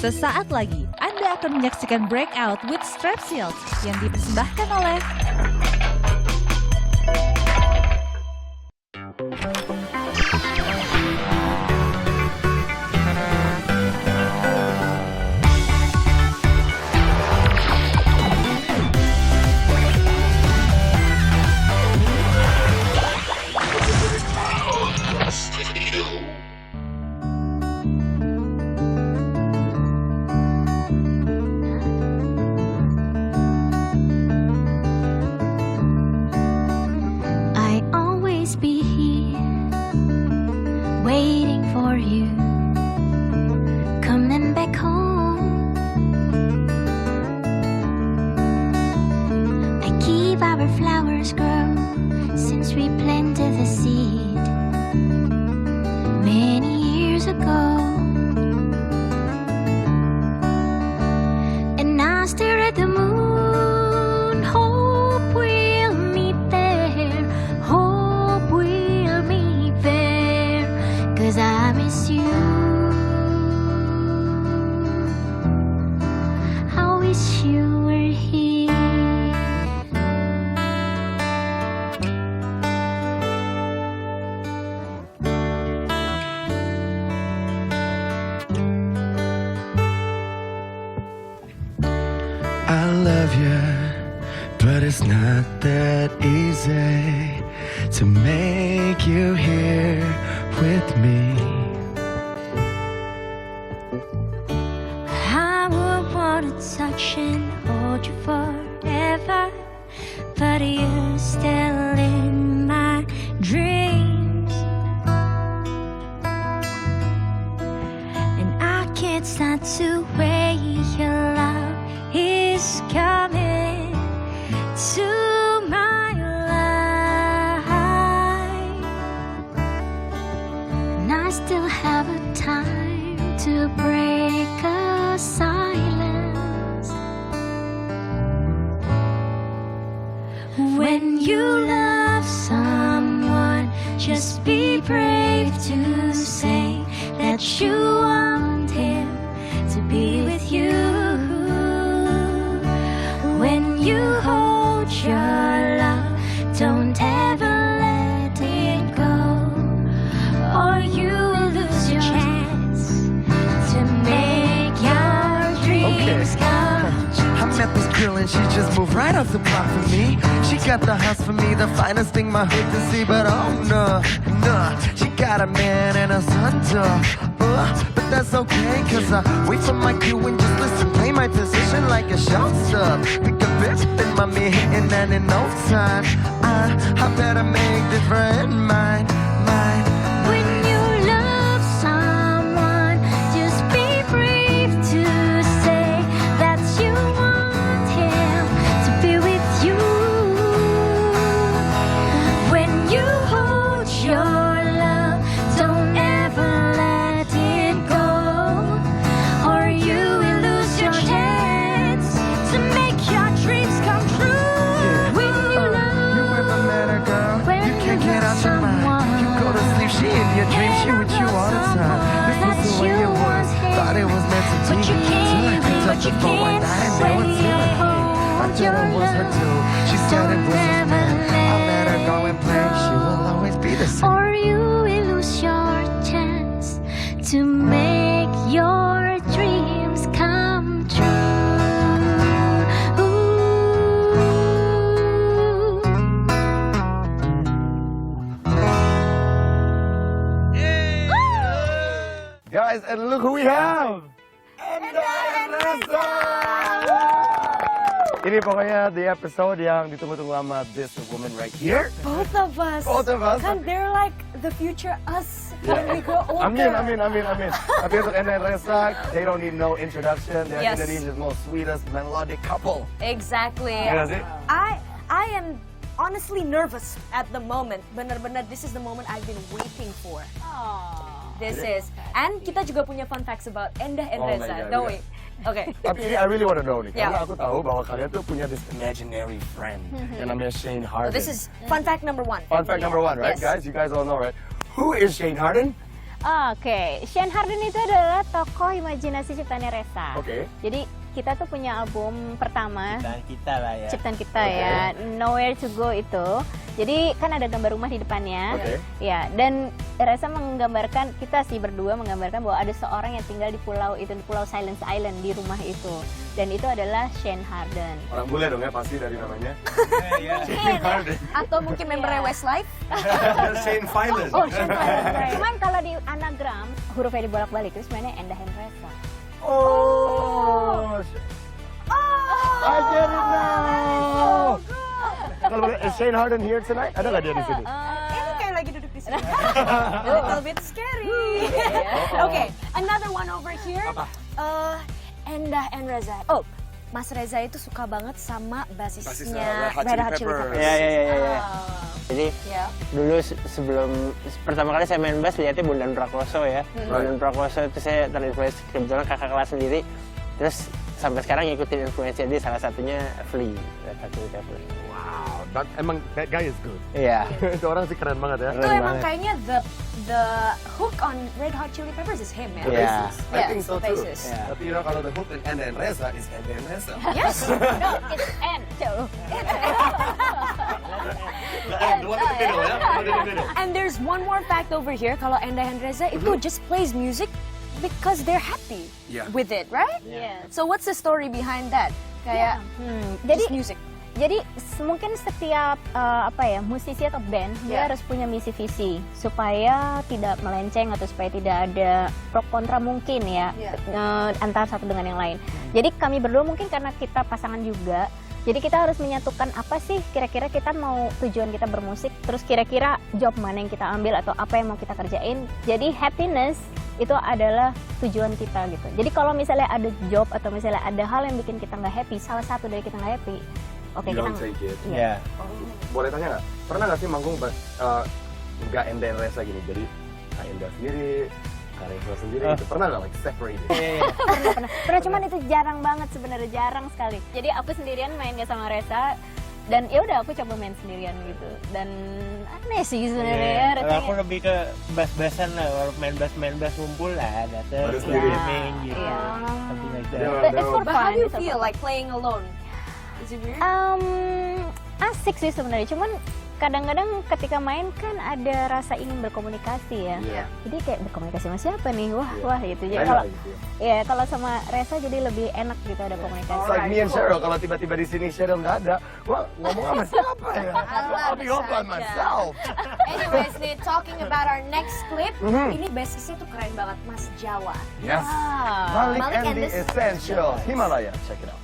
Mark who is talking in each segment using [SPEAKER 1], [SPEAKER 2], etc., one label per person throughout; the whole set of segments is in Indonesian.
[SPEAKER 1] Sesaat lagi, Anda akan menyaksikan Breakout with Strepsils yang dipersembahkan oleh
[SPEAKER 2] be here, waiting for you, coming back home. I keep our flowers grow since we planted the seed many years ago. And I stare at the moon, hope we'll meet there, hope we'll meet there, 'cause I miss you. I wish you were here.
[SPEAKER 3] I love you, but it's not that easy to make you here with me.
[SPEAKER 2] I would want to touch and hold you forever, but you're still in my dreams, and I can't stand to wait. Your love is coming to my life, and I still have a time to break a silence. When you love someone, just be brave to say that you want him to be with you. When you hold your love, don't ever let it go, or you will lose your chance to make your dreams come true.
[SPEAKER 3] I met this girl and she just moved right off the block for me. She got the house for me, the finest thing my hood to see. But oh no, she got a man and a son too. But that's okay, 'cause I wait for my cue and just listen, play my position like a showstop. Pick a bitch and mommy hitting that in no time. I better make this friend mine.
[SPEAKER 2] When you love someone, just be brave to say that you want him to be with you. When you hold your love, don't ever let it go, or you will lose your chance to make your dreams come true. When you love,
[SPEAKER 3] You ever met a girl?
[SPEAKER 2] when
[SPEAKER 3] You can't
[SPEAKER 2] you
[SPEAKER 3] get
[SPEAKER 2] love
[SPEAKER 3] out your mind. You go to sleep, she in your dreams, she with you all the time. This was the way it was, thought it was meant to be.
[SPEAKER 2] But you
[SPEAKER 3] Till I
[SPEAKER 2] can't,
[SPEAKER 3] picked up
[SPEAKER 2] but
[SPEAKER 3] the
[SPEAKER 2] you
[SPEAKER 3] phone one
[SPEAKER 2] can't
[SPEAKER 3] night and
[SPEAKER 2] when
[SPEAKER 3] there was
[SPEAKER 2] you
[SPEAKER 3] I
[SPEAKER 2] hold
[SPEAKER 3] thought it was her too. She said it was his
[SPEAKER 2] Don't
[SPEAKER 3] man.
[SPEAKER 2] ever
[SPEAKER 3] I let her go and play.
[SPEAKER 2] let
[SPEAKER 3] She will always be the same.
[SPEAKER 2] or you will lose your chance to make your dreams come true. Ooh.
[SPEAKER 3] Guys, and look who we have! Ini pokoknya the episode yang ditunggu-tunggu sama this woman right here.
[SPEAKER 4] Both of us.
[SPEAKER 3] Both of us.
[SPEAKER 4] Kan they're like the future us when we grow older.
[SPEAKER 3] Amin. Tapi untuk Enda and Reza, they don't need no introduction. They're
[SPEAKER 4] Yes.
[SPEAKER 3] Indonesia's most sweetest melodic couple.
[SPEAKER 4] Exactly.
[SPEAKER 3] Iya sih?
[SPEAKER 4] I am honestly nervous at the moment. Benar-benar this is the moment I've been waiting for. This is. And kita juga punya fun facts about Endah and
[SPEAKER 3] Oh my
[SPEAKER 4] Reza,
[SPEAKER 3] God,
[SPEAKER 4] don't
[SPEAKER 3] yeah.
[SPEAKER 4] we? Okay.
[SPEAKER 3] Tapi ini I really want to know nih,
[SPEAKER 4] Yeah.
[SPEAKER 3] karena aku tahu bahwa kalian tuh punya this imaginary friend yang namanya Shane Harden.
[SPEAKER 4] This is fun fact number one.
[SPEAKER 3] Fun fact number one, right,
[SPEAKER 4] Yes.
[SPEAKER 3] guys? You guys all know, right? Who is Shane Harden?
[SPEAKER 5] Oke, Shane Harden itu adalah tokoh imajinasi ciptaannya Reza.
[SPEAKER 6] Oke.
[SPEAKER 5] Jadi kita tuh punya album pertama,
[SPEAKER 7] Kita lah ya.
[SPEAKER 5] ciptaan kita ya, Nowhere to Go itu. Jadi kan ada gambar rumah di depannya,
[SPEAKER 6] Oke.
[SPEAKER 5] ya. Dan Reza menggambarkan, kita sih berdua menggambarkan bahwa ada seorang yang tinggal di pulau itu, di pulau Silence Island di rumah itu. Dan itu adalah Shane Harden.
[SPEAKER 6] Orang bule dong ya pasti dari namanya.
[SPEAKER 7] Shane Harden.
[SPEAKER 4] Atau mungkin membernya Westlife?
[SPEAKER 6] Shane Files.
[SPEAKER 5] Oh, Shane Harden. Cuman kalau di anagram hurufnya dibolak-balik itu sebenarnya Endah Hendresa.
[SPEAKER 6] Oh. I get it now. Kalau boleh, is Shane Harden here tonight? Ada nggak dia di sini?
[SPEAKER 4] Ini kayak lagi duduk di sini. A little bit scary. Okay, another one over here. Endah and Reza. Oh, Mas Reza itu suka banget sama basisnya Red Hot Chili Peppers.
[SPEAKER 7] Ya. Jadi
[SPEAKER 4] Ya.
[SPEAKER 7] dulu sebelum pertama kali saya main bass lihatnya Bondan Prakoso ya. Bondan Prakoso itu saya terinfluence kebetulan kakak kelas sendiri. Terus sampai sekarang ngikutin influence dia, salah satunya Flea, Red Hot Chili Peppers.
[SPEAKER 6] Wow, emang that guy is good.
[SPEAKER 7] Iya.
[SPEAKER 6] Itu orang sih keren banget ya.
[SPEAKER 4] Itu emang kayaknya the hook on Red Hot Chili Peppers is him, ya?
[SPEAKER 7] Iya.
[SPEAKER 6] I think so too.
[SPEAKER 4] basis.
[SPEAKER 7] Yeah.
[SPEAKER 6] Tapi kalau the hook in Endah and Reza is Endah and Reza.
[SPEAKER 4] Yes.
[SPEAKER 5] No, it's N.
[SPEAKER 4] And there's one more fact over here. Kalau Endah and Reza itu just plays music because they're happy
[SPEAKER 6] Yeah.
[SPEAKER 4] with it, right?
[SPEAKER 5] Yes.
[SPEAKER 4] So what's the story behind that? Kayak
[SPEAKER 5] Jadi
[SPEAKER 4] just music.
[SPEAKER 5] Jadi mungkin setiap musisi atau band dia harus punya misi visi supaya tidak melenceng atau supaya tidak ada pro kontra mungkin ya antara satu dengan yang lain. Jadi kami berdua mungkin karena kita pasangan juga, jadi kita harus menyatukan apa sih kira-kira kita mau tujuan kita bermusik, terus kira-kira job mana yang kita ambil atau apa yang mau kita kerjain. Jadi happiness itu adalah tujuan kita gitu. Jadi kalau misalnya ada job atau misalnya ada hal yang bikin kita nggak happy, salah satu dari kita nggak happy, oke,
[SPEAKER 6] You
[SPEAKER 5] kita
[SPEAKER 6] don't take it.
[SPEAKER 7] Iya.
[SPEAKER 6] Boleh tanya nggak? Pernah nggak sih manggung nggak Endah and Reza gini? Jadi Kak Endah sendiri, Kak Reza sendiri gitu. Pernah nggak like separated?
[SPEAKER 5] pernah cuman itu jarang banget sebenarnya, jarang sekali. Jadi aku sendirian main gak sama Reza dan ya udah aku coba main sendirian gitu dan aneh sih sebenarnya ya
[SPEAKER 7] Kalau aku
[SPEAKER 5] rasanya.
[SPEAKER 7] lebih ke bass-bassan lah, kalau main bass kumpul lah,
[SPEAKER 6] Baru
[SPEAKER 7] datang
[SPEAKER 6] sendiri.
[SPEAKER 7] jamming gitu.
[SPEAKER 5] Iya.
[SPEAKER 7] Something like
[SPEAKER 6] Dia
[SPEAKER 7] that.
[SPEAKER 5] But it's for
[SPEAKER 4] But how
[SPEAKER 5] fun,
[SPEAKER 4] do you
[SPEAKER 5] it's for
[SPEAKER 4] feel
[SPEAKER 5] fun.
[SPEAKER 4] like playing alone? Is it weird?
[SPEAKER 5] Asik sih sebenarnya, cuman kadang-kadang ketika main kan ada rasa ingin berkomunikasi ya.
[SPEAKER 6] Iya.
[SPEAKER 5] Jadi kayak berkomunikasi sama siapa nih? Wah gitu. Jadi
[SPEAKER 6] Enak
[SPEAKER 5] kalau
[SPEAKER 6] gitu ya.
[SPEAKER 5] ya kalau sama Reza jadi lebih enak gitu ada komunikasi.
[SPEAKER 6] It's like me and Cheryl, kalau tiba-tiba di sini Cheryl nggak ada, gua ngomong sama siapa ya? I'll be all by myself.
[SPEAKER 4] Anyways, nih talking about our next clip, ini basisnya tuh keren banget, Mas Jawa.
[SPEAKER 6] Yes.
[SPEAKER 5] Ah.
[SPEAKER 6] Malik
[SPEAKER 4] Malik
[SPEAKER 6] and
[SPEAKER 4] and
[SPEAKER 6] the
[SPEAKER 4] the
[SPEAKER 6] Essentials, Himalaya. Check it out.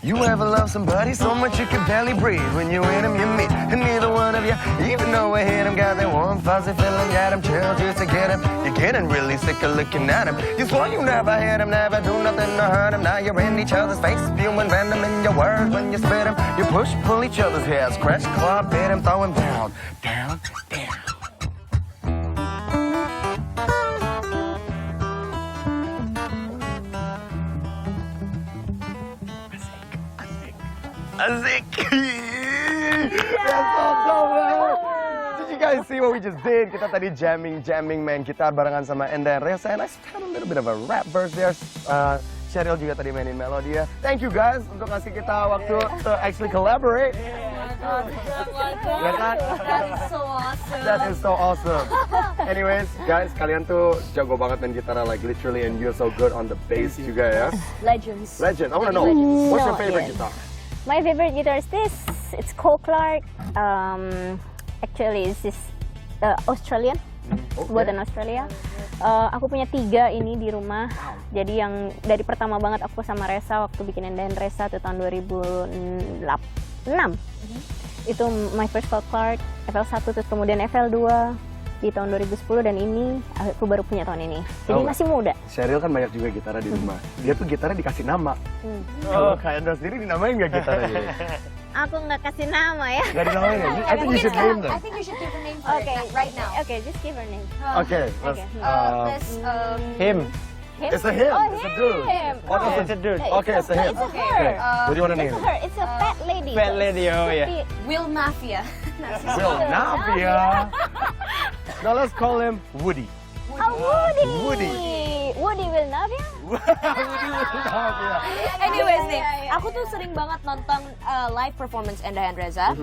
[SPEAKER 6] You ever love somebody so much you can barely breathe? When you're in them, you meet, and neither one of you even know we hit them. Got that warm, fuzzy feeling, got them chills just to get them. You're getting really sick of looking at them. You swore you never hit them, never do nothing to hurt them. Now you're in each other's face, spewing random in your words when you spit them. You push, pull each other's hair, scratch, claw, bit them, throw them down, down, down. Asik. That's so dope, man. Did you guys see what we just did? Kita tadi jamming main gitar barengan sama Endah and Reza, and I had a little bit of a rap verse there. Cheryl juga tadi mainin melodi ya. Thank you guys untuk ngasih kita waktu to actually collaborate. Ya kan?
[SPEAKER 4] That is so awesome.
[SPEAKER 6] That is so awesome. Anyways, guys, kalian tuh jago banget main gitar, like literally, and you're so good on the bass juga ya.
[SPEAKER 4] Legends.
[SPEAKER 6] Legend. I wanna know, what's your favorite guitar?
[SPEAKER 5] My favorite guitar is this. It's Cole Clark. Actually, this is Australian. Buatan Australia. Aku punya 3 ini di rumah. Jadi yang dari pertama banget aku sama Reza waktu bikin Endah and Reza itu tahun 2006. Itu my first Cole Clark, FL1 terus kemudian FL2 di tahun 2010 dan ini aku baru punya tahun ini. Jadi masih muda.
[SPEAKER 6] Cheryl kan banyak juga gitarnya di rumah. Dia tuh gitarnya dikasih nama. Kalau kayak Endah sendiri dinamain nggak gitarnya?
[SPEAKER 5] Aku nggak kasih nama ya.
[SPEAKER 6] Nggak dinamain ya? I think you should name them.
[SPEAKER 4] I think you should give a name for it right now.
[SPEAKER 5] Okay, just give her name.
[SPEAKER 6] Okay, let's,
[SPEAKER 5] Okay.
[SPEAKER 4] Let's
[SPEAKER 7] Him.
[SPEAKER 5] Him?
[SPEAKER 6] It's a him.
[SPEAKER 5] Oh,
[SPEAKER 6] It's a dude.
[SPEAKER 5] him.
[SPEAKER 6] What
[SPEAKER 5] Oh.
[SPEAKER 6] is
[SPEAKER 7] It's a dude.
[SPEAKER 5] No,
[SPEAKER 6] Okay, it's a
[SPEAKER 5] no,
[SPEAKER 6] him.
[SPEAKER 5] it's a her.
[SPEAKER 6] Okay. What do you want to name
[SPEAKER 5] It's a
[SPEAKER 6] him?
[SPEAKER 5] her. It's a fat lady.
[SPEAKER 7] Fat
[SPEAKER 5] So
[SPEAKER 7] lady,
[SPEAKER 5] it
[SPEAKER 7] oh,
[SPEAKER 5] should
[SPEAKER 7] yeah.
[SPEAKER 5] be-
[SPEAKER 4] Will Mafia.
[SPEAKER 6] Will Navia. Now let's call him Woody.
[SPEAKER 5] Oh, Woody.
[SPEAKER 6] Woody.
[SPEAKER 5] Woody will Navia?
[SPEAKER 6] Woody Will Navia.
[SPEAKER 4] Anyways nih,
[SPEAKER 5] Iya, iya.
[SPEAKER 4] aku tuh sering banget nonton live performance Endah and Reza.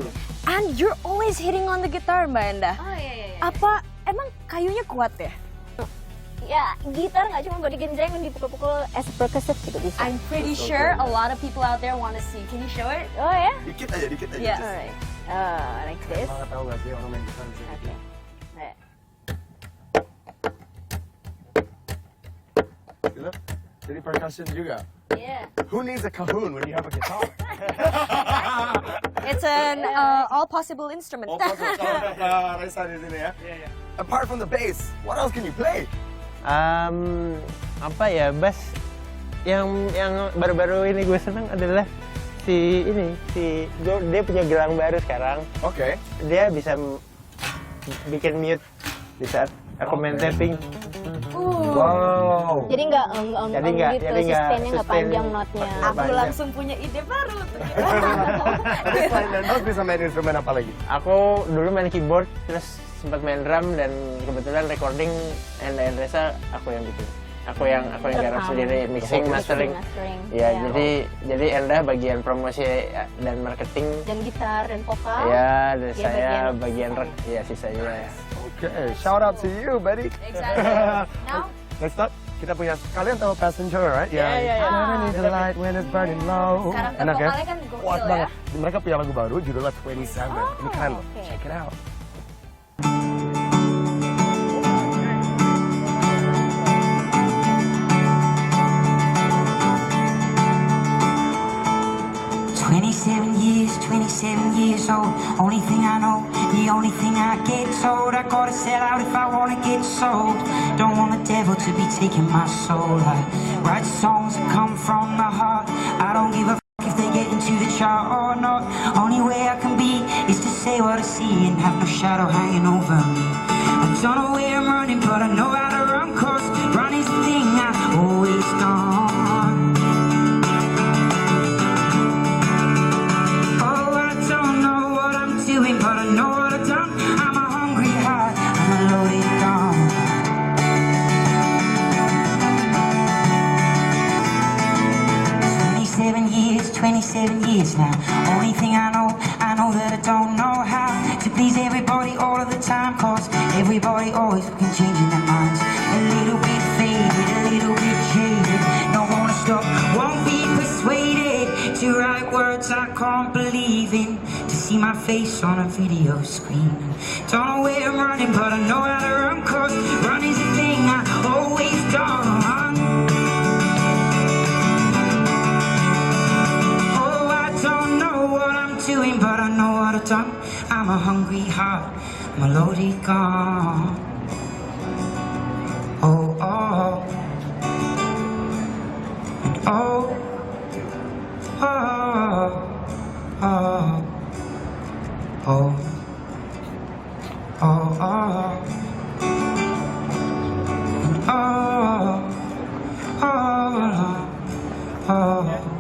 [SPEAKER 4] And you're always hitting on the guitar, Mbak Endah.
[SPEAKER 5] Oh iya.
[SPEAKER 4] Apa emang kayunya kuat ya?
[SPEAKER 5] Ya, gitar nggak cuma buat digenjreng dan dipukul-pukul as percussive juga bisa.
[SPEAKER 4] I'm pretty sure a lot of people out there want to see. Can you show it?
[SPEAKER 5] Oh ya?
[SPEAKER 6] Dikit aja, dikit aja.
[SPEAKER 4] Yeah.
[SPEAKER 5] Alright. Like this.
[SPEAKER 6] Banget tahu nggak sih orang main gitar di sini?
[SPEAKER 5] Oke. Nah,
[SPEAKER 6] Gitu? Jadi percussion juga.
[SPEAKER 5] yeah.
[SPEAKER 6] Who needs a cajon when you have a guitar?
[SPEAKER 4] It's an all possible instrument.
[SPEAKER 6] Oh, puzzle. Kalau Reza di sini ya. Apart from the bass, what else can you play?
[SPEAKER 7] Apa ya, bass yang baru-baru ini gue seneng adalah dia punya gelang baru sekarang.
[SPEAKER 6] Oke.
[SPEAKER 7] Dia bisa bikin mute di saat aku main tapping.
[SPEAKER 6] Wow.
[SPEAKER 5] Jadi nggak
[SPEAKER 7] Jadi nggak-
[SPEAKER 5] gitu,
[SPEAKER 7] jadi nggak
[SPEAKER 5] sustainnya nggak
[SPEAKER 7] sustain.
[SPEAKER 5] panjang notnya.
[SPEAKER 7] Nggak
[SPEAKER 4] Aku
[SPEAKER 7] panjang.
[SPEAKER 4] langsung punya ide baru tuh.
[SPEAKER 6] Tapi selain main bass bisa main instrumen apa lagi?
[SPEAKER 7] Aku dulu main keyboard, terus sempat main drum, dan kebetulan recording Endah and Reza aku yang bikin. Aku yang garap
[SPEAKER 5] Rekam.
[SPEAKER 7] sendiri, mixing, mastering.
[SPEAKER 5] Ya,
[SPEAKER 7] Ya, jadi Endah bagian promosi dan marketing.
[SPEAKER 5] dan gitar dan vokal.
[SPEAKER 7] Ya, dan
[SPEAKER 5] Dia
[SPEAKER 7] saya
[SPEAKER 5] bagian
[SPEAKER 7] bagian ya sisanya.
[SPEAKER 6] Oke, shout out to you, buddy.
[SPEAKER 4] Exactly. Now,
[SPEAKER 6] Next up, kita punya kalian tahu Passenger, right?
[SPEAKER 7] Iya, iya, iya.
[SPEAKER 6] Never need the light when it's burning low.
[SPEAKER 4] sekarang tuh
[SPEAKER 6] Enak ya?
[SPEAKER 4] vokalnya kan gokil
[SPEAKER 6] Kuat
[SPEAKER 4] ya.
[SPEAKER 6] banget. Mereka punya lagu baru judulnya 27. Ini keren loh.
[SPEAKER 5] oke.
[SPEAKER 6] Check it out.
[SPEAKER 8] Twenty-seven years old. Only thing I know, the only thing I get told, I gotta sell out if I wanna get sold. Don't want the devil to be taking my soul. I write songs that come from the heart. I don't give a f- if they get into the chart or not. Only way I can be is to say what I see and have no shadow hanging over me. I don't know where I'm running, but I know how to run, 'cause run is the thing I always done. Oh, I don't know what I'm doing, but I know what I've done. I'm a hungry heart, I'm a loaded gun. 27 years now. Only thing I know that I don't know how to please everybody all of the time, 'cause everybody always fucking changing their minds. A little bit faded, a little bit jaded. Don't wanna stop, won't be persuaded to write words I can't believe in, to see my face on a video screen. Don't know where I'm running, but I know how to run, 'cause run is the thing I always done. Doing, but I know what I've done. I'm a hungry heart, I'm a loaded gun. Oh, oh, and oh, oh, oh, oh, oh, oh, and oh, oh, oh.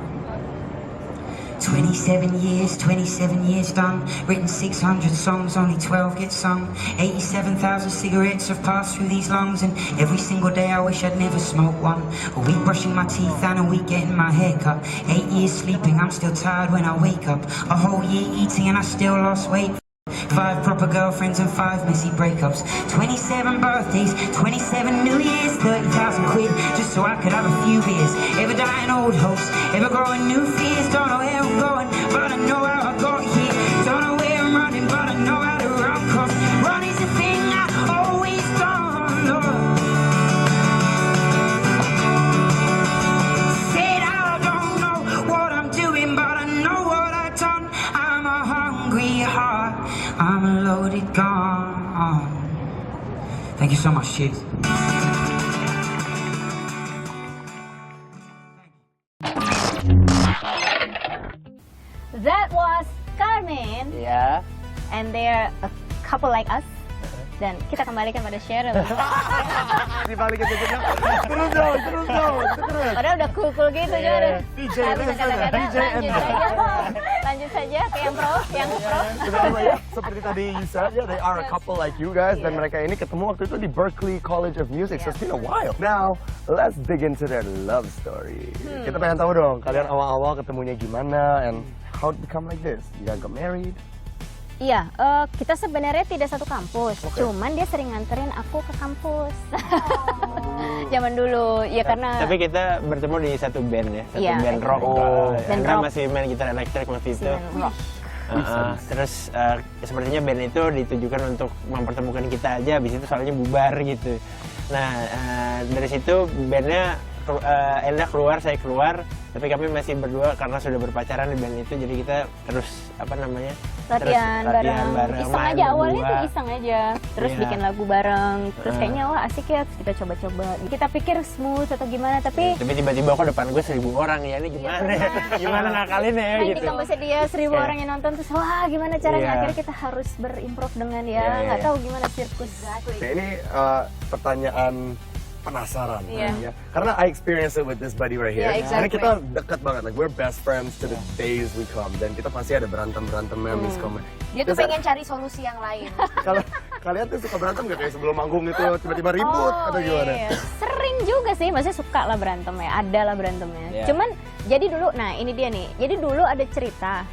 [SPEAKER 8] 27 years done. Written 600 songs, only 12 get sung. 87,000 cigarettes have passed through these lungs, and every single day I wish I'd never smoked one. A week brushing my teeth and a week getting my hair cut. 8 years sleeping, I'm still tired when I wake up. A whole year eating and I still lost weight. 5 proper girlfriends and 5 messy breakups. 27 birthdays, 27 New Years, 30,000 quid just so I could have a few beers. Ever dying old hopes, ever growing new fears. Don't know where I'm going, but I know how I got here. Don't know where I'm running, but I know how to run, 'cause run is the thing I always done. Said I don't know what I'm doing, but I know what I've done. I'm a hungry heart, I'm a loaded gun. Thank you so much, cheers.
[SPEAKER 5] That was Carmen,
[SPEAKER 7] Ya,
[SPEAKER 5] and they're a couple like us. Dan kita kembalikan pada Cheryl.
[SPEAKER 6] Dibalikin dikitnya. Terus dong.
[SPEAKER 5] Padahal udah cool gitu Cheryl.
[SPEAKER 6] DJ,
[SPEAKER 5] Tapi kata-kata lanjut saja ke yang pro.
[SPEAKER 6] Sebenarnya ya, seperti tadi you said, ya, they are a couple like you guys, dan mereka ini ketemu waktu itu di Berklee College of Music, so it's been a while. Now, let's dig into their love story. Kita pengen tahu dong, kalian awal-awal ketemunya gimana, and how it become like this? You guys got married?
[SPEAKER 5] Iya, kita sebenarnya tidak satu kampus, cuman dia sering nganterin aku ke kampus. Zaman dulu, ya karena.
[SPEAKER 7] Tapi kita bertemu di satu band ya, satu
[SPEAKER 5] Iya,
[SPEAKER 7] band rock.
[SPEAKER 5] band
[SPEAKER 7] Andra
[SPEAKER 5] rock.
[SPEAKER 7] masih main gitar elektrik waktu itu. Terus sepertinya band itu ditujukan untuk mempertemukan kita aja, habis itu soalnya bubar gitu. Nah dari situ bandnya Enda keluar, saya keluar, tapi kami masih berdua karena sudah berpacaran di band itu, jadi kita terus
[SPEAKER 5] latihan bareng. Iseng
[SPEAKER 7] main
[SPEAKER 5] aja, awalnya
[SPEAKER 7] berdua.
[SPEAKER 5] tuh iseng aja. Terus
[SPEAKER 7] Iya.
[SPEAKER 5] bikin lagu bareng, terus kayaknya wah asik ya, terus kita coba-coba. Kita pikir smooth atau gimana, tapi
[SPEAKER 7] Tapi tiba-tiba kok depan gue 1.000 orang ya, ini gimana ya? Gimana ngakalinnya ya
[SPEAKER 5] main di
[SPEAKER 7] gitu.
[SPEAKER 5] kampusnya dia 1.000 orang yang nonton, terus wah gimana caranya,
[SPEAKER 7] Iya.
[SPEAKER 5] akhirnya kita harus berimprove dengan
[SPEAKER 7] Iya.
[SPEAKER 5] nggak tahu gimana sirkus.
[SPEAKER 6] Oke, ini pertanyaan penasaran
[SPEAKER 5] Iya.
[SPEAKER 6] ya. Karena I experience it with this buddy right here.
[SPEAKER 4] Yeah,
[SPEAKER 6] Karena
[SPEAKER 4] exactly.
[SPEAKER 6] kita dekat banget, like we're best friends to the days we come. Dan kita pasti ada berantem-berantemnya, miskom.
[SPEAKER 4] Dia tuh pengen cari solusi yang lain.
[SPEAKER 6] Kalau kalian tuh suka berantem gak kayak sebelum manggung itu tiba-tiba ribut atau gimana?
[SPEAKER 5] Iya. Sering juga sih, maksudnya suka lah berantem ya, ada lah berantemnya.
[SPEAKER 7] Iya.
[SPEAKER 5] Cuman jadi dulu, nah ini dia nih, jadi dulu ada cerita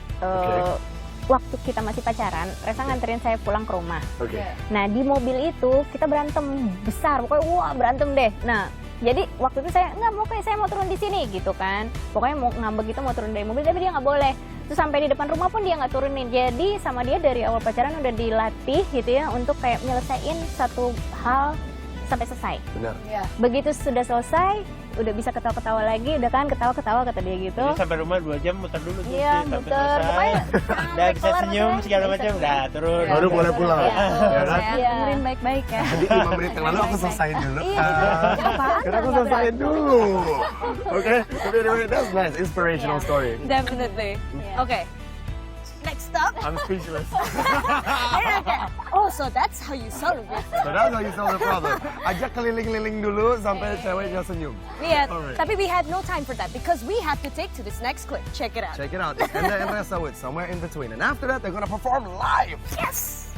[SPEAKER 5] waktu kita masih pacaran, Reza nganterin saya pulang ke rumah.
[SPEAKER 6] Oke.
[SPEAKER 5] Nah di mobil itu kita berantem besar, pokoknya wah berantem deh. Nah jadi waktu itu saya nggak mau, kayak saya mau turun di sini gitu kan, pokoknya mau ngambek gitu, mau turun dari mobil, tapi dia nggak boleh. Terus sampai di depan rumah pun dia nggak turunin. Jadi sama dia dari awal pacaran udah dilatih gitu ya untuk kayak nyelesain satu hal sampai selesai.
[SPEAKER 6] Benar.
[SPEAKER 5] Begitu sudah selesai, udah bisa ketawa-ketawa lagi, udah kan ketawa-ketawa kata dia gitu.
[SPEAKER 7] Jadi sampai rumah 2 jam muter dulu tuh.
[SPEAKER 5] Iya,
[SPEAKER 7] sampai
[SPEAKER 5] muter.
[SPEAKER 7] selesai.
[SPEAKER 5] Pokoknya
[SPEAKER 7] Udah bisa
[SPEAKER 5] kelar
[SPEAKER 7] senyum
[SPEAKER 5] masalahnya,
[SPEAKER 7] segala
[SPEAKER 5] bisa
[SPEAKER 7] macam,
[SPEAKER 5] senyum.
[SPEAKER 7] udah turun.
[SPEAKER 6] Baru boleh pulang.
[SPEAKER 5] Iya.
[SPEAKER 6] Ya kan?
[SPEAKER 5] Iya.
[SPEAKER 1] Dengerin baik-baik ya.
[SPEAKER 6] Jadi 5 menit yang lalu aku selesaiin dulu.
[SPEAKER 5] Iya, apaan?
[SPEAKER 6] Karena aku selesaiin dulu. Oke, tapi anyway, that's nice, inspirational story.
[SPEAKER 4] Definitely. Okay. Next up.
[SPEAKER 6] I'm speechless.
[SPEAKER 4] Oh, so that's how you solve it.
[SPEAKER 6] So that's how you solve the problem. Ajak keliling-keliling dulu sampai ceweknya senyum.
[SPEAKER 4] Yeah,
[SPEAKER 6] Alright.
[SPEAKER 4] tapi we had no time for that because we have to take to this next clip. Check it out.
[SPEAKER 6] Check it out. Enda and Reza with Somewhere in Between. And after that, they're gonna perform live.
[SPEAKER 4] Yes.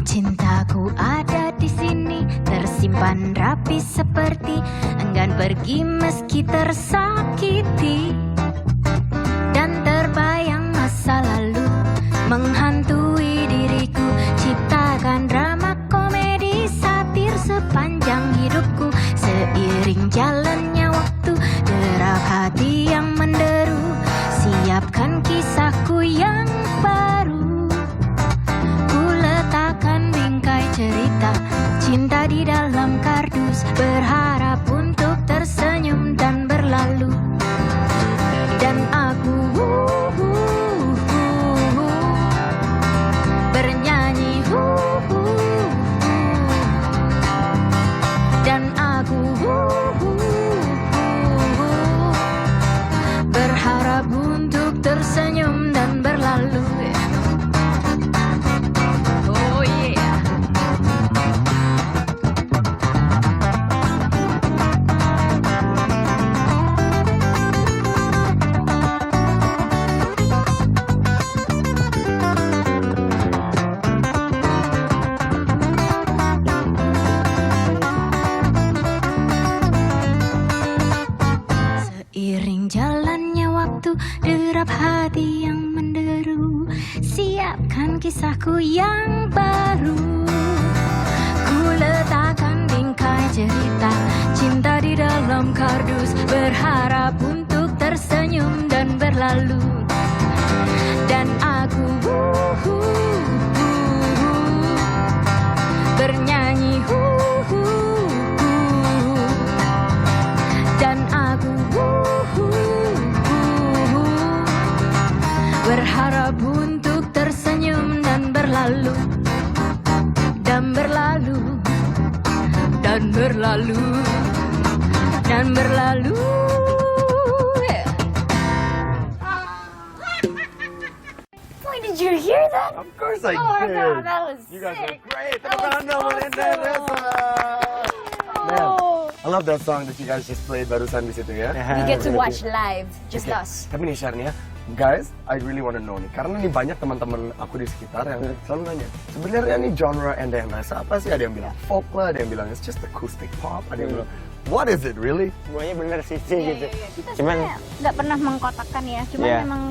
[SPEAKER 2] Cintaku ada di sini, tersimpan rapi seperti enggan pergi meski tersakiti. Dan terbayang masa lalu menghantui diriku, ciptakan drama komedi satir sepanjang hidupku. Seiring jalannya waktu, derap hati yang menderu, siapkan kisahku yang baru. Letakkan bingkai cerita cinta di dalam kardus, berharap untuk tersenyum dan berlalu. Dan aku bernyanyi dan aku berharap untuk tersenyum dan berlalu. Oh yeah. Seiring jalannya waktu, derap hati yang menderu, siapkan kisahku yang baru. Ku letakkan bingkai cerita cinta di dalam kardus, berharap untuk tersenyum dan berlalu. Dan aku dan berlalu yeah.
[SPEAKER 4] Boy, did you hear that?
[SPEAKER 6] Of course I
[SPEAKER 4] Oh my
[SPEAKER 6] did.
[SPEAKER 4] god, that was
[SPEAKER 6] You guys are
[SPEAKER 4] sick.
[SPEAKER 6] great.
[SPEAKER 4] That was
[SPEAKER 6] Man,
[SPEAKER 4] Oh.
[SPEAKER 6] I love that song that you guys just played barusan di situ ya.
[SPEAKER 4] We get to watch live, just
[SPEAKER 6] Oke,
[SPEAKER 4] us.
[SPEAKER 6] Tapi nih share nih ya, guys, I really wanna know nih, karena nih banyak teman-teman aku di sekitar yang selalu nanya, sebenarnya nih genre Enda yang rasa apa sih? Ada yang bilang folk lah, ada yang bilang it's just acoustic pop, ada yang bilang what is it really?
[SPEAKER 7] Semuanya bener sih gitu.
[SPEAKER 5] Kita
[SPEAKER 7] Cuman
[SPEAKER 5] sebenarnya nggak pernah mengkotakkan ya, cuman
[SPEAKER 7] Iya.
[SPEAKER 5] memang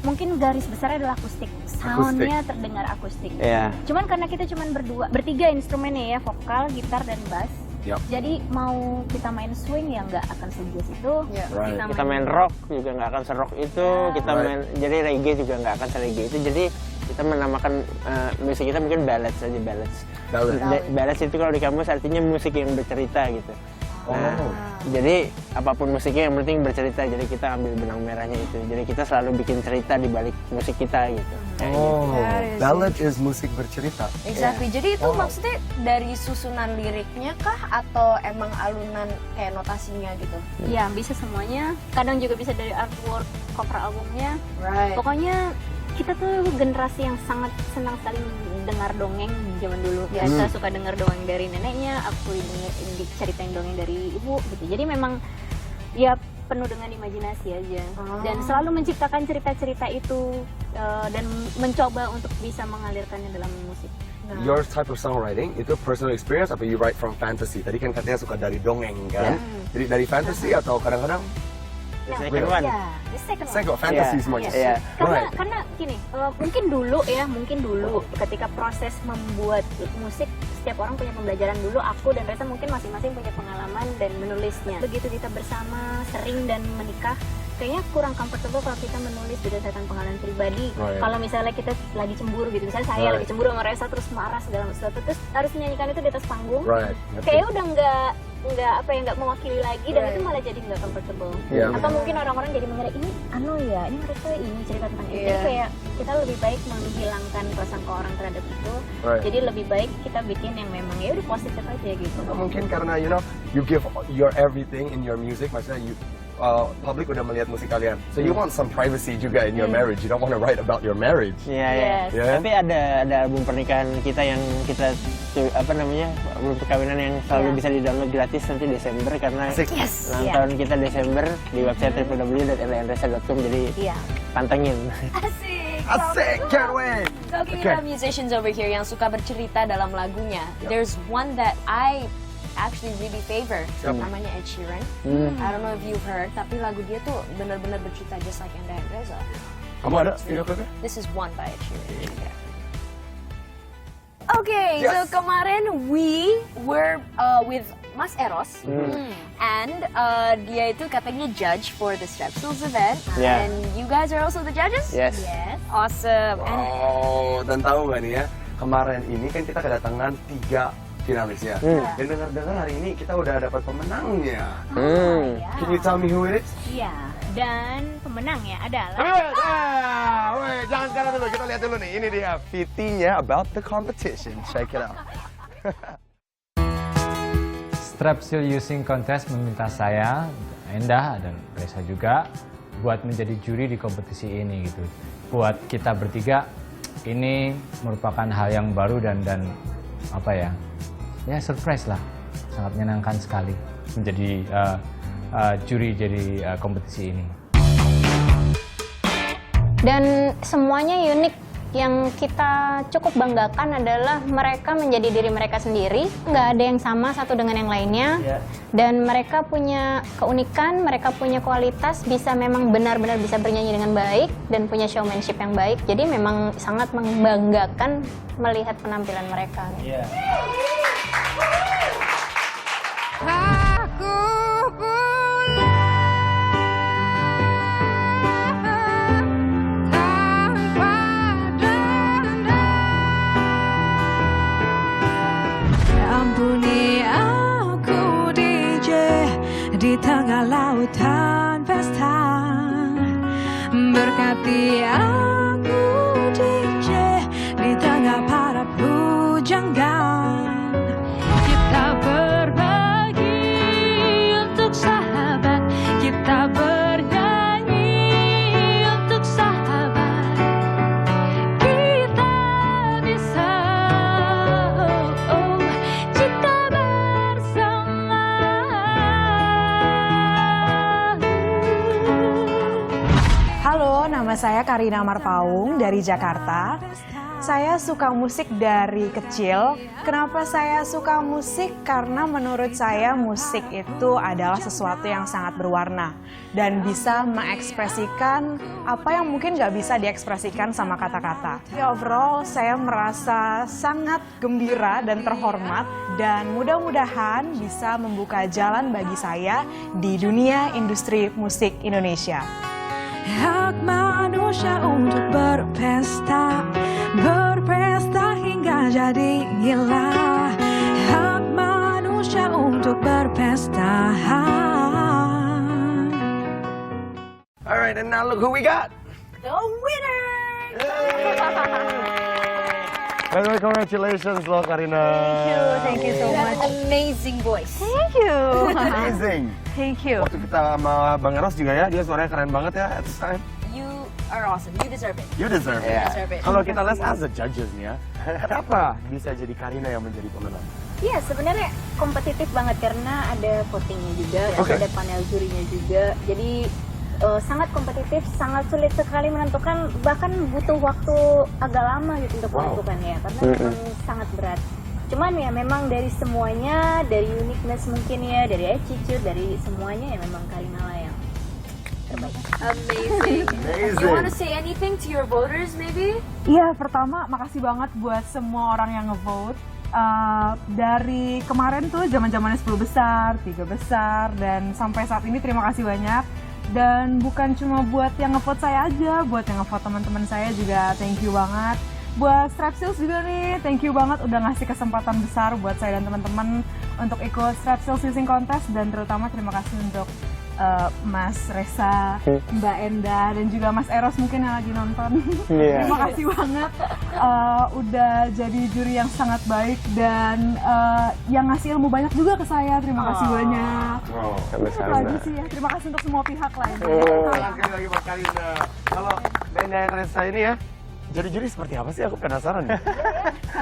[SPEAKER 5] mungkin garis besarnya adalah akustik. Soundnya terdengar akustik.
[SPEAKER 7] ya
[SPEAKER 5] Cuman karena kita cuman bertiga instrumennya ya, vokal, gitar, dan bass.
[SPEAKER 6] Yup.
[SPEAKER 5] Jadi mau kita main swing ya nggak akan sejazz itu.
[SPEAKER 4] Yeah.
[SPEAKER 6] Right.
[SPEAKER 7] kita main rock juga nggak akan serok itu, kita
[SPEAKER 6] Right.
[SPEAKER 7] main jadi reggae juga nggak akan sereggae itu. Jadi kita menamakan musik kita mungkin ballads aja, ballads. Ballads itu kalau di kamus artinya musik yang bercerita gitu. Nah, jadi apapun musiknya yang penting bercerita. Jadi kita ambil benang merahnya itu. Jadi kita selalu bikin cerita di balik musik kita gitu. Kayak gitu.
[SPEAKER 6] Oh,
[SPEAKER 4] That is
[SPEAKER 6] ballad is musik bercerita.
[SPEAKER 4] Exactly. Jadi itu
[SPEAKER 6] Oh.
[SPEAKER 4] maksudnya dari susunan liriknya kah atau emang alunan kayak notasinya gitu?
[SPEAKER 5] Ya bisa semuanya. Kadang juga bisa dari artwork cover albumnya.
[SPEAKER 4] Right.
[SPEAKER 5] Pokoknya kita tuh generasi yang sangat senang sekali dengar dongeng zaman dulu. Biasa suka dengar dongeng dari neneknya, aku ceritain dongeng dari ibu gitu. Jadi memang ya penuh dengan imajinasi aja. Dan selalu menciptakan cerita-cerita itu dan mencoba untuk bisa mengalirkannya dalam musik.
[SPEAKER 6] Your type of songwriting itu personal experience apa you write from fantasy? Tadi kan katanya suka dari dongeng kan? Jadi dari fantasy atau kadang-kadang
[SPEAKER 7] The second one.
[SPEAKER 5] Ya, the second one.
[SPEAKER 6] saya kok fantasy
[SPEAKER 7] Iya.
[SPEAKER 6] semuanya.
[SPEAKER 7] Iya.
[SPEAKER 5] Karena gini, mungkin dulu ketika proses membuat musik, setiap orang punya pembelajaran dulu. Aku dan Reza mungkin masing-masing punya pengalaman dan menulisnya. Begitu kita bersama, sering dan menikah, kayaknya kurang comfortable kalau kita menulis berdasarkan pengalaman pribadi.
[SPEAKER 6] Right.
[SPEAKER 5] Kalau misalnya kita lagi cemburu gitu, misalnya saya
[SPEAKER 6] Right.
[SPEAKER 5] lagi cemburu sama Reza terus marah segala sesuatu, terus harus menyanyikan itu di atas panggung.
[SPEAKER 6] Right.
[SPEAKER 5] Kayaknya udah nggak mewakili lagi dan itu malah jadi nggak comfortable.
[SPEAKER 6] Iya,
[SPEAKER 5] Atau mungkin orang-orang jadi mengira ini ini mereka ini cerita tentang itu.
[SPEAKER 4] Iya.
[SPEAKER 5] Jadi kayak kita lebih baik menghilangkan prasangka orang terhadap itu.
[SPEAKER 6] Right.
[SPEAKER 5] Jadi lebih baik kita bikin yang memang ya udah positif aja gitu.
[SPEAKER 6] Atau mungkin karena you give your everything in your music, maksudnya publik udah melihat musik kalian, so you want some privacy juga in your marriage. You don't want to write about your marriage.
[SPEAKER 7] Iya,
[SPEAKER 5] Yes.
[SPEAKER 7] ya.
[SPEAKER 6] Yeah.
[SPEAKER 7] Tapi ada album pernikahan kita yang kita album perkawinan yang selalu bisa di-download gratis nanti Desember karena
[SPEAKER 6] Asik.
[SPEAKER 7] ulang tahun kita Desember di website www.endaendresa.com, jadi
[SPEAKER 5] Iya.
[SPEAKER 7] pantengin.
[SPEAKER 4] Asik.
[SPEAKER 6] Asik, can't wait.
[SPEAKER 4] Talking
[SPEAKER 6] Okay.
[SPEAKER 4] about musicians over here yang suka bercerita dalam lagunya, there's one that I actually really favor.
[SPEAKER 6] Siapa?
[SPEAKER 4] Namanya Ed Sheeran. I don't know if you've heard, tapi lagu dia tuh benar-benar bercerita just like Enda and Reza.
[SPEAKER 6] Kamu ada video klipnya?
[SPEAKER 4] This is one by Ed Sheeran. Okay,
[SPEAKER 6] Yes.
[SPEAKER 4] so kemarin we were with Mas Eros, and dia itu katanya judge for the Strepsils event,
[SPEAKER 7] Yeah.
[SPEAKER 4] and you guys are also the judges?
[SPEAKER 7] Yes.
[SPEAKER 5] Yes.
[SPEAKER 4] Awesome. And
[SPEAKER 6] Oh, dan tahu nggak nih ya, kemarin ini kan kita kedatangan 3 finalis ya. Dan dengar-dengar hari ini kita udah dapat pemenangnya.
[SPEAKER 5] Ya.
[SPEAKER 6] Can you tell me who it is?
[SPEAKER 5] Iya. Dan pemenangnya adalah
[SPEAKER 6] Jangan sekarang dulu, kita lihat dulu nih. Ini dia VT-nya about the competition. Check it out.
[SPEAKER 9] Strepsil Using Contest meminta saya, Endah dan Reza juga buat menjadi juri di kompetisi ini gitu. Buat kita bertiga ini merupakan hal yang baru dan apa ya? Ya surprise lah. Sangat menyenangkan sekali menjadi juri jadi kompetisi ini.
[SPEAKER 5] Dan semuanya unik. Yang kita cukup banggakan adalah mereka menjadi diri mereka sendiri, nggak ada yang sama satu dengan yang lainnya, dan mereka punya keunikan, mereka punya kualitas, bisa memang benar-benar bisa bernyanyi dengan baik dan punya showmanship yang baik. Jadi memang sangat membanggakan melihat penampilan mereka.
[SPEAKER 2] Ampuni aku DJ di tengah lautan pesta. Berkati aku DJ di tengah para pujangga. Kita berbagi
[SPEAKER 10] Nama saya Karina Marpaung dari Jakarta. Saya suka musik dari kecil. Kenapa saya suka musik? Karena menurut saya musik itu adalah sesuatu yang sangat berwarna dan bisa mengekspresikan apa yang mungkin nggak bisa diekspresikan sama kata-kata. Overall, saya merasa sangat gembira dan terhormat dan mudah-mudahan bisa membuka jalan bagi saya di dunia industri musik Indonesia.
[SPEAKER 11] Hak manusia untuk berpesta, berpesta hingga jadi gila. Hak manusia untuk berpesta.
[SPEAKER 6] Alright, and now look who we got.
[SPEAKER 4] The winner!
[SPEAKER 6] By the way, congratulations loh Karina.
[SPEAKER 5] Thank you so much.
[SPEAKER 4] Amazing voice.
[SPEAKER 5] Thank you.
[SPEAKER 6] Amazing.
[SPEAKER 5] Thank you.
[SPEAKER 6] Waktu kita sama Bang Eros juga ya, dia suaranya keren banget ya at this time.
[SPEAKER 4] You are awesome. You deserve it.
[SPEAKER 6] You deserve it.
[SPEAKER 4] You deserve it.
[SPEAKER 6] Kalau kita lihat as a judges nih ya, kenapa bisa jadi Karina yang menjadi pemenang?
[SPEAKER 5] Iya, sebenarnya kompetitif banget karena ada votingnya juga, ada panel jurinya juga. Jadi sangat kompetitif, sangat sulit sekali menentukan, bahkan butuh waktu agak lama gitu untuk menentukan ya, karena memang sangat berat. Cuman ya memang dari semuanya, dari uniqueness mungkin ya, dari attitude, dari semuanya ya memang Karina lah yang terbaik.
[SPEAKER 4] Amazing. You want to say anything to your voters maybe?
[SPEAKER 10] Iya, pertama makasih banget buat semua orang yang ngevote. Dari kemarin tuh zaman-zamannya 10 besar, 3 besar, dan sampai saat ini terima kasih banyak. Dan bukan cuma buat yang ngevote saya aja, buat yang ngevote teman-teman saya juga thank you banget. Buat Strepsils juga nih, thank you banget udah ngasih kesempatan besar buat saya dan teman-teman untuk ikut Strepsils Using Contest, dan terutama terima kasih untuk Mas Reza, Mbak Enda, dan juga Mas Eros mungkin yang lagi nonton. Terima kasih banget udah jadi juri yang sangat baik dan yang ngasih ilmu banyak juga ke saya. Terima kasih banyak. Lagi sih ya, terima kasih untuk semua pihak lain.
[SPEAKER 6] Sekali lagi buat Karina. Kalau Enda yang Reza ini ya, jadi juri seperti apa sih? Aku penasaran nih.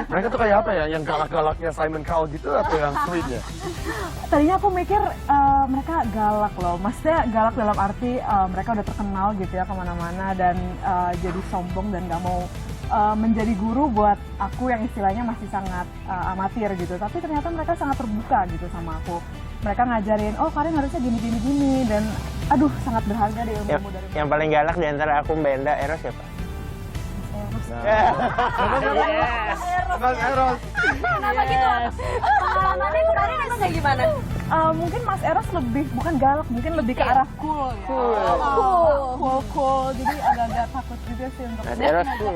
[SPEAKER 6] Mereka tuh kayak apa ya? Yang galak-galaknya Simon Cowell gitu atau yang sweetnya?
[SPEAKER 10] Tadinya aku mikir mereka galak loh. Maksudnya galak dalam arti mereka udah terkenal gitu ya kemana-mana dan jadi sombong dan gak mau menjadi guru buat aku yang istilahnya masih sangat amatir gitu. Tapi ternyata mereka sangat terbuka gitu sama aku. Mereka ngajarin, oh Karin harusnya gini dan aduh sangat berharga deh ilmu dari mereka.
[SPEAKER 7] Yang paling galak di antara aku, Mbak Enda, Eros siapa?
[SPEAKER 6] Mas Eros.
[SPEAKER 4] Kenapa gitu? Pengalamannya kemarin emang kayak gimana?
[SPEAKER 10] Mungkin Mas Eros lebih, bukan galak, mungkin lebih ke arah cool ya. Cool. Jadi agak-agak takut juga sih untuk
[SPEAKER 7] Mas Eros cool,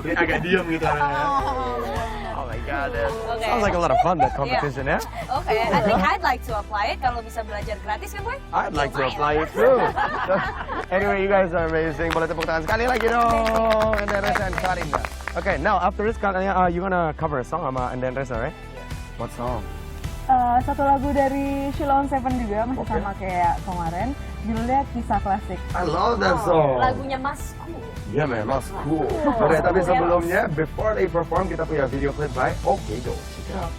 [SPEAKER 6] Ini agak diem gitu orangnya. Oh my god, sounds like a lot of fun that competition ya.
[SPEAKER 4] Okay, I think I'd like to apply it kalau bisa belajar gratis kan, Boy?
[SPEAKER 6] I'd like to apply it too. Anyway, you guys are amazing. Boleh tepuk tangan sekali lagi dong. And then Reza and Karina. Okay, now after this, Karina, you gonna cover a song sama and then Reza, right? What song?
[SPEAKER 10] Satu lagu dari Sheila on 7 juga, masih sama kayak kemarin. Judulnya Kisah Klasik.
[SPEAKER 6] I love that song.
[SPEAKER 4] Lagunya Masku.
[SPEAKER 6] Ya memang cool. Oke, tapi sebelumnya, before they perform, kita punya video clip by Okay Go. Check it out.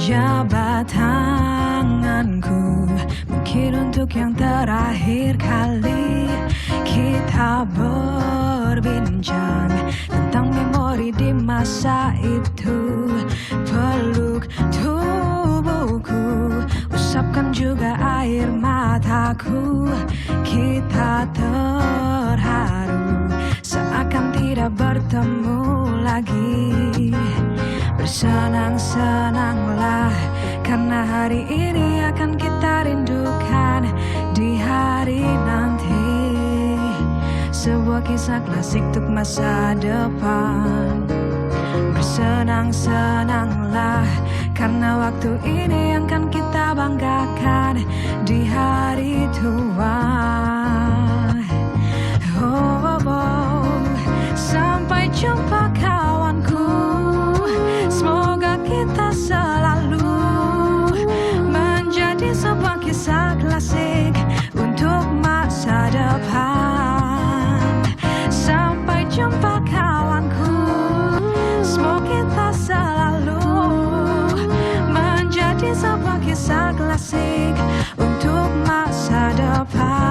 [SPEAKER 11] Jabat tanganku, mungkin untuk yang terakhir kali kita berbincang tentang memori di masa itu. Peluk tubuhku, usapkan juga air mataku. Kita terharu seakan tidak bertemu lagi. Bersenang-senanglah karena hari ini akan kita rindukan di hari nanti. Sebuah kisah klasik untuk masa depan. Bersenang-senanglah karena waktu ini yang akan kita banggakan di hari tua. Oh, oh, oh. Sampai jumpa kawanku, semoga kita selalu menjadi sebuah kisah klasik untuk masa depan. Sampai jumpa kawanku, semoga kita selalu menjadi sebuah kisah klasik untuk masa depan.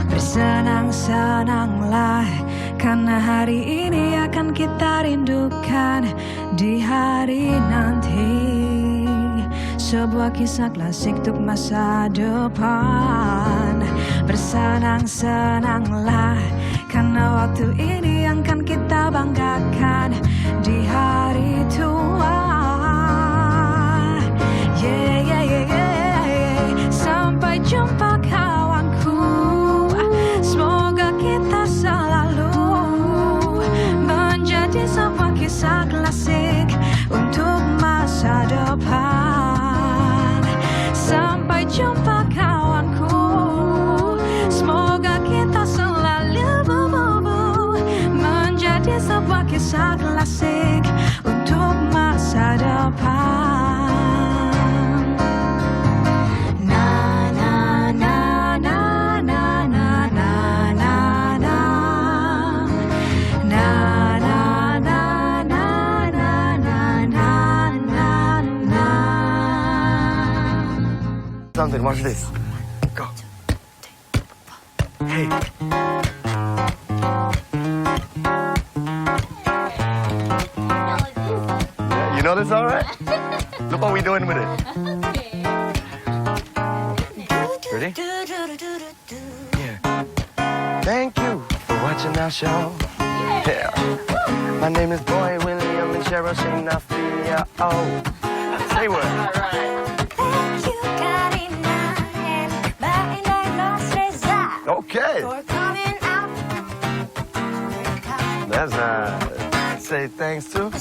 [SPEAKER 11] Bersenang-senanglah karena hari ini akan kita rindukan di hari nanti. Sebuah kisah klasik untuk masa depan. Bersenang-senanglah karena waktu ini yang akan kita banggakan di hari tua. Yeah, yeah, yeah, yeah, yeah. Sampai jumpa kawanku, semoga kita selalu menjadi sebuah kisah klasik untuk masa depan. Sampai jumpa kawanku, semoga kita selalu menjadi sebuah kisah klasik untuk masa depan.
[SPEAKER 6] Something, watch this. Go. Hey. Yeah, you know this all right? Look what we doing with it. Ready? Yeah. Thank you for watching our show. Yeah. My name is Boy William and Cheryl Shinafia. Oh. Say what? Okay. That's say thanks to and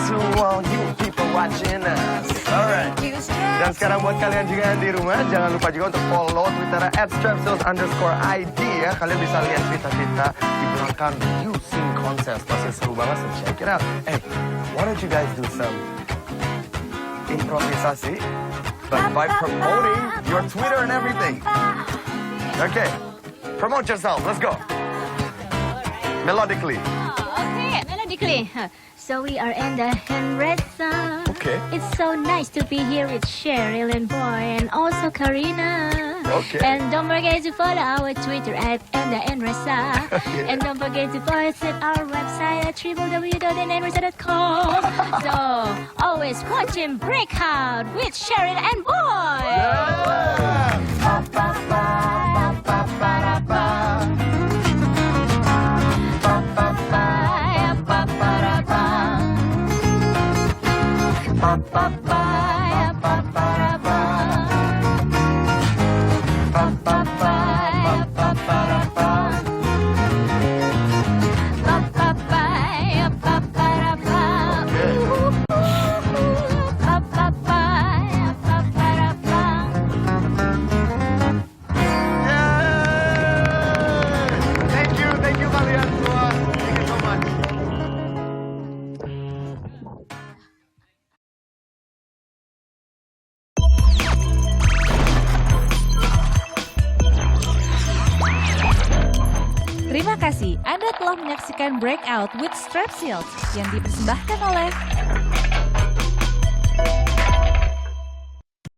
[SPEAKER 6] to all you people watching us. Alright. Dan sekarang buat kalian juga yang di rumah, jangan lupa juga untuk follow Twitter @strepsils_id ya. Kalian bisa lihat cerita-cerita di belakang You Sing Contest. Masih seru banget, so check it out. Hey, why don't you guys do some improvisasi? But by promoting your Twitter and everything. Okay, promote yourself. Let's go. Melodically.
[SPEAKER 2] Okay, melodically. So we are Enda and Reza.
[SPEAKER 6] Okay.
[SPEAKER 2] It's so nice to be here with Cheryl and Boy and also Karina.
[SPEAKER 6] Okay.
[SPEAKER 2] And don't forget to follow our Twitter @Enda and Reza.
[SPEAKER 6] Yeah.
[SPEAKER 2] And don't forget to visit our website at www.endanreza.com. So always watching Breakout with Cheryl and Boy.
[SPEAKER 6] Thank you kalian semua. Thank you so much.
[SPEAKER 1] Terima kasih Anda telah menyaksikan Breakout with Strepsils yang dipersembahkan oleh